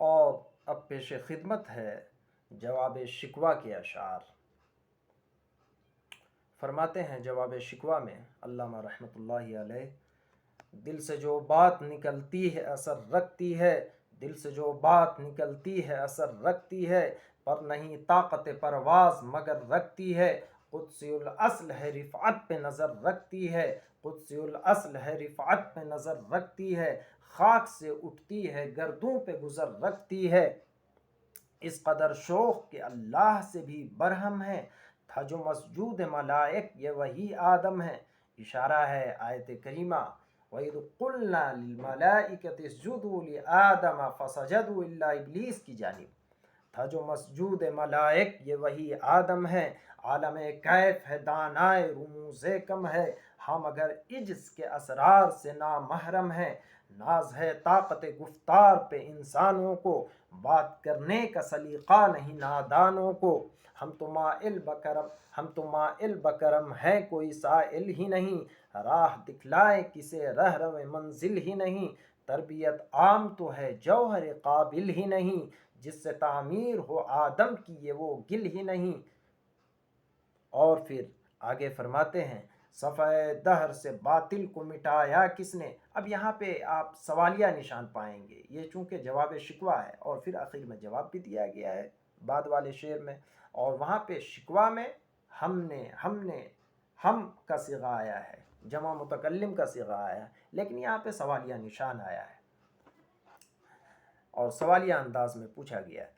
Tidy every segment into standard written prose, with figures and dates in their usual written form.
اور اب پیش خدمت ہے جواب شکوہ کے اشعار۔ فرماتے ہیں جواب شکوہ میں علامہ رحمۃ اللہ علیہ، دل سے جو بات نکلتی ہے اثر رکھتی ہے، دل سے جو بات نکلتی ہے اثر رکھتی ہے، پر نہیں طاقت پرواز مگر رکھتی ہے، قدسی الاصل ہے رفعت پہ نظر رکھتی ہے، قدسی الاصل ہے رفعت پہ نظر رکھتی ہے، خاک سے اٹھتی ہے گردوں پہ گزر رکھتی ہے، اس قدر شوق کہ اللہ سے بھی برہم ہے، تھا جو مسجود ملائک یہ وہی آدم ہے۔ اشارہ ہے آیت کریمہ وَإِذْ قُلْنَا لِلْمَلَائِكَةِ اسْجُدُوا لِآدَمَ فَسَجَدُوا إِلَّا إِبْلِيسَ کی جانب، تھا جو مسجود ملائک یہ وہی آدم ہے، عالم کیف ہے دانائے رموز کم ہے، ہم اگر عجز کے اسرار سے نامحرم ہیں، ناز ہے طاقت گفتار پہ انسانوں کو، بات کرنے کا سلیقہ نہیں نادانوں کو، ہم تو مائل بکرم ہے کوئی سائل ہی نہیں، راہ دکھلائے کسے رہرو منزل ہی نہیں، تربیت عام تو ہے جوہر قابل ہی نہیں، جس سے تعمیر ہو آدم کی یہ وہ گل ہی نہیں۔ اور پھر آگے فرماتے ہیں صفحہ دہر سے باطل کو مٹایا کس نے۔ اب یہاں پہ آپ سوالیہ نشان پائیں گے، یہ چونکہ جواب شکوہ ہے اور پھر آخر میں جواب بھی دیا گیا ہے بعد والے شعر میں، اور وہاں پہ شکوہ میں ہم کا صیغہ آیا ہے، جمع متکلم کا صیغہ آیا ہے، لیکن یہاں پہ سوالیہ نشان آیا ہے اور سوالیہ انداز میں پوچھا گیا ہے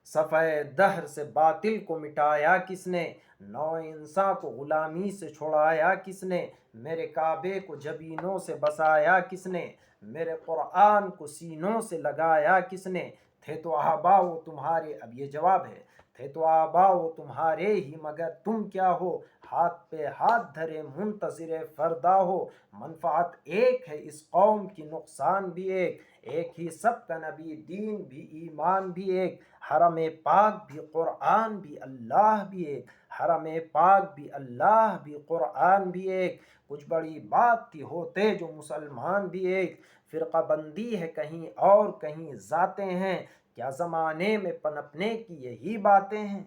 صفحہ دہر سے باطل کو مٹایا کس نے، نو انسان کو غلامی سے چھڑایا کس نے، میرے کعبے کو جبینوں سے بسایا کس نے، میرے قرآن کو سینوں سے لگایا کس نے، تھے تو آبا و تمہارے، اب یہ جواب ہے، تھے تو آبا و تمہارے ہی مگر تم کیا ہو، ہاتھ پہ ہاتھ دھرے منتظر فردا ہو، منفعت ایک ہے اس قوم کی نقصان بھی ایک ہی سب کا نبی دین بھی ایمان بھی ایک، حرم پاک بھی قرآن بھی اللہ بھی ایک، حرم پاک بھی اللہ بھی قرآن بھی ایک، کچھ بڑی بات تھی ہوتے جو مسلمان بھی ایک، فرقہ بندی ہے کہیں اور کہیں ذاتیں ہیں، کیا زمانے میں پنپنے کی یہی باتیں ہیں۔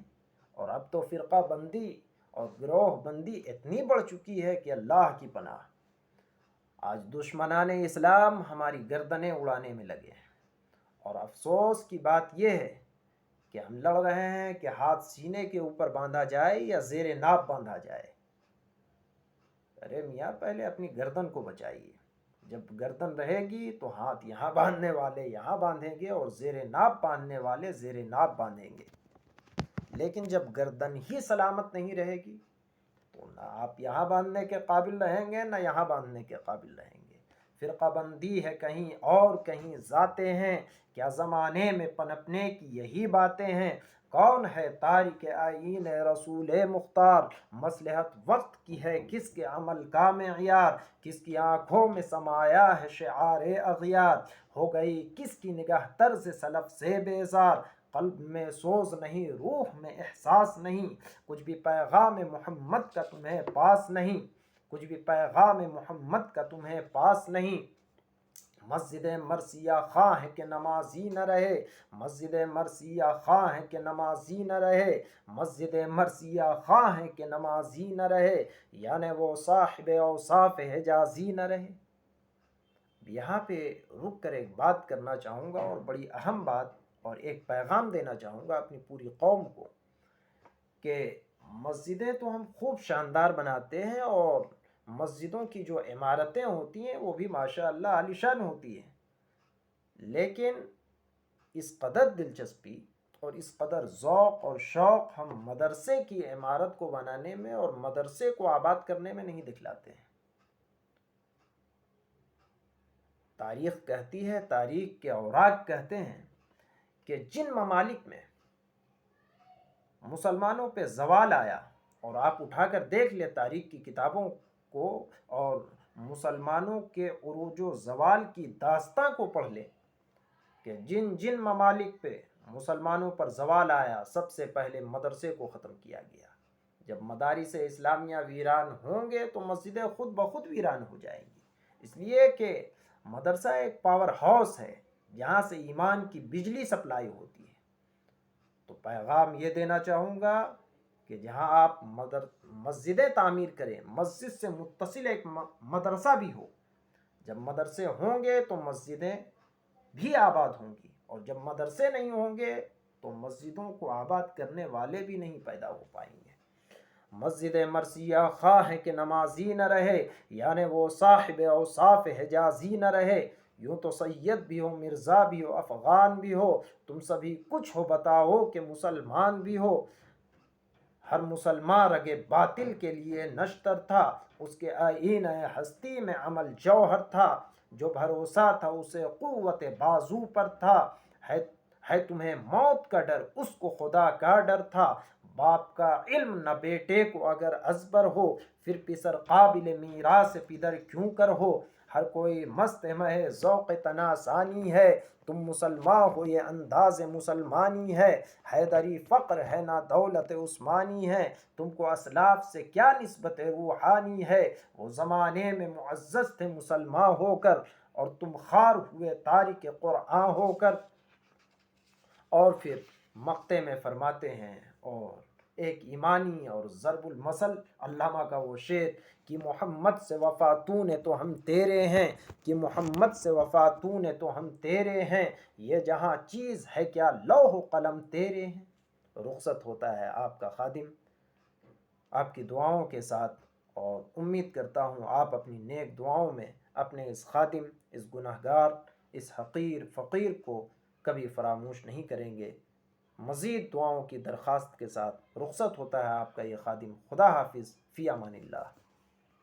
اور اب تو فرقہ بندی اور گروہ بندی اتنی بڑھ چکی ہے کہ اللہ کی پناہ، آج دشمنان اسلام ہماری گردنیں اڑانے میں لگے ہیں، اور افسوس کی بات یہ ہے کہ ہم لڑ رہے ہیں کہ ہاتھ سینے کے اوپر باندھا جائے یا زیر ناف باندھا جائے۔ ارے میاں پہلے اپنی گردن کو بچائیے، جب گردن رہے گی تو ہاتھ یہاں باندھنے والے یہاں باندھیں گے اور زیر ناف باندھنے والے زیر ناف باندھیں گے، لیکن جب گردن ہی سلامت نہیں رہے گی تو نہ آپ یہاں باندھنے کے قابل رہیں گے نہ یہاں باندھنے کے قابل رہیں گے۔ فرقہ بندی ہے کہیں اور کہیں ذاتیں ہیں، کیا زمانے میں پنپنے کی یہی باتیں ہیں، کون ہے تارک آئین رسول مختار، مصلحت وقت کی ہے کس کے عمل کا معیار، کس کی آنکھوں میں سمایا ہے شعار اغیار، ہو گئی کس کی نگاہ طرز سلف سے بیزار، قلب میں سوز نہیں روح میں احساس نہیں، کچھ بھی پیغام محمد کا تمہیں پاس نہیں، کچھ بھی پیغام محمد کا تمہیں پاس نہیں، مسجد مرثیہ خواہ ہے کہ نمازی نہ رہے، مسجد مرثیہ خواہ ہے کہ نمازی نہ رہے، مسجد مرثیہ خواہ ہے کہ نمازی نہ رہے، یعنی وہ صاحب اوصاف حجازی نہ رہے۔ یہاں پہ رک کر ایک بات کرنا چاہوں گا اور بڑی اہم بات، اور ایک پیغام دینا چاہوں گا اپنی پوری قوم کو، کہ مسجدیں تو ہم خوب شاندار بناتے ہیں اور مسجدوں کی جو عمارتیں ہوتی ہیں وہ بھی ماشاءاللہ عالیشان ہوتی ہیں، لیکن اس قدر دلچسپی اور اس قدر ذوق اور شوق ہم مدرسے کی عمارت کو بنانے میں اور مدرسے کو آباد کرنے میں نہیں دکھلاتے ہیں۔ تاریخ کہتی ہے، تاریخ کے اوراق کہتے ہیں کہ جن ممالک میں مسلمانوں پہ زوال آیا، اور آپ اٹھا کر دیکھ لیں تاریخ کی کتابوں کو اور مسلمانوں کے عروج و زوال کی داستاں کو پڑھ لیں، کہ جن جن ممالک پہ مسلمانوں پر زوال آیا سب سے پہلے مدرسے کو ختم کیا گیا۔ جب مدارس اسلامیہ ویران ہوں گے تو مسجدیں خود بخود ویران ہو جائیں گی، اس لیے کہ مدرسہ ایک پاور ہاؤس ہے جہاں سے ایمان کی بجلی سپلائی ہوتی ہے۔ تو پیغام یہ دینا چاہوں گا کہ جہاں آپ مسجدیں تعمیر کریں، مسجد سے متصل ایک مدرسہ بھی ہو۔ جب مدرسے ہوں گے تو مسجدیں بھی آباد ہوں گی، اور جب مدرسے نہیں ہوں گے تو مسجدوں کو آباد کرنے والے بھی نہیں پیدا ہو پائیں گے۔ مسجد مرثیہ خواہ ہے کہ نمازی نہ رہے، یعنی وہ صاحب اوصاف حجازی نہ رہے۔ یوں تو سید بھی ہو، مرزا بھی ہو، افغان بھی ہو، تم سبھی کچھ ہو بتاؤ کہ مسلمان بھی ہو۔ ہر مسلمان رگ باطل کے لیے نشتر تھا، اس کے آئین ہستی میں عمل جوہر تھا۔ جو بھروسہ تھا اسے قوت بازو پر تھا، ہے تمہیں موت کا ڈر، اس کو خدا کا ڈر تھا۔ باپ کا علم نہ بیٹے کو اگر ازبر ہو، پھر پسر قابل میراث پدر کیوں کر ہو۔ ہر کوئی مست مہ ذوق تناسانی ہے، تم مسلمان ہو یہ انداز مسلمانی ہے۔ حیدری فقر ہے نہ دولت عثمانی ہے، تم کو اسلاف سے کیا نسبت روحانی ہے۔ وہ زمانے میں معزز تھے مسلمان ہو کر، اور تم خار ہوئے تارک قرآن ہو کر۔ اور پھر مقطع میں فرماتے ہیں، اور ایک ایمانی اور ضرب المثل علامہ کا وہ شعر کہ محمد سے وفا تو نے تو ہم تیرے ہیں، کہ محمد سے وفا تو نے تو ہم تیرے ہیں، یہ جہاں چیز ہے کیا لوح و قلم تیرے ہیں۔ رخصت ہوتا ہے آپ کا خادم آپ کی دعاؤں کے ساتھ، اور امید کرتا ہوں آپ اپنی نیک دعاؤں میں اپنے اس خادم، اس گنہگار، اس حقیر فقیر کو کبھی فراموش نہیں کریں گے۔ مزید دعاؤں کی درخواست کے ساتھ رخصت ہوتا ہے آپ کا یہ خادم۔ خدا حافظ، فی امان اللہ۔